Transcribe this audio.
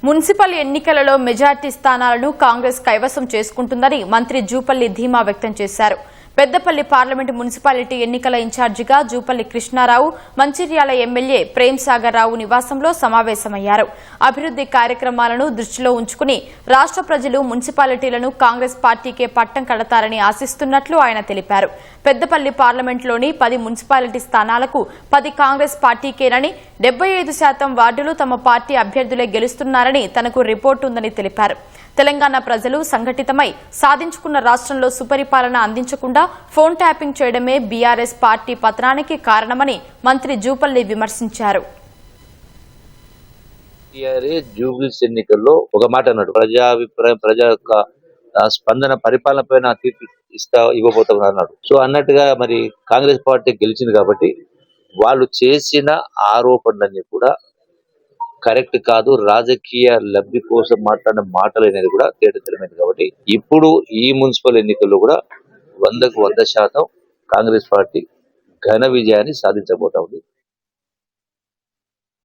Municipal ఎన్నికలలో majority స్థానాలను కాంగ్రెస్ కైవసం చేసుకుంటుందని మంత్రి జూపల్లి ధీమా వ్యక్తం చేశారు. పెద్దపల్లి పార్లమెంటు మున్సిపాలిటీ ఎన్నికల ఇన్ఛార్జిగా జూపల్లి కృష్ణారావు, మంచిర్యాల ఎమ్మెల్యే ప్రేమ్సాగర్ రావు నివాసంలో సమావేశమయ్యారు. అభివృద్ది కార్యక్రమాలను దృష్టిలో ఉంచుకుని రాష్ట్ర ప్రజలు మున్సిపాలిటీలను కాంగ్రెస్ పార్టీకే పట్టం కడతారని ఆశిస్తున్నట్లు ఆయన తెలిపారు. పెద్దపల్లి పార్లమెంటులోని 10 మున్సిపాలిటీ స్థానాలకు 10 కాంగ్రెస్ పార్టీకేనని, 75% వార్డులు తమ పార్టీ అభ్యర్థులే గెలుస్తున్నారని తనకు రిపోర్టు ఉందని తెలిపారు. తెలంగాణ ప్రజలు సంఘటితమై సాధించుకున్న రాష్ట్రంలో సుపరిపాలన అందించకుండా ఫోన్ ట్యాపింగ్ చేయడమే బీఆర్ఎస్ పార్టీ పతనానికి కారణమని మంత్రి జూపల్లి విమర్శించారు. జూబ్లీస్ ఎన్నికల్లో ఒక మాట అన్నాడు, ప్రజాభిప్రాయం, ప్రజల యొక్క స్పందన పరిపాలన పైన తీర్పు ఇవ్వబోతున్నారు అన్నాడు. సో అన్నట్టుగా మరి కాంగ్రెస్ పార్టీ గెలిచింది కాబట్టి వాళ్ళు చేసిన ఆరోపణలన్నీ కూడా కరెక్ట్ కాదు, రాజకీయ లబ్ధి కోసం మాట్లాడిన మాటలు అనేది కూడా తేటతెల్లమైంది. కాబట్టి ఇప్పుడు ఈ మున్సిపల్ ఎన్నికల్లో కూడా 100% కాంగ్రెస్ పార్టీ ఘన విజయాన్ని సాధించబోతా ఉంది.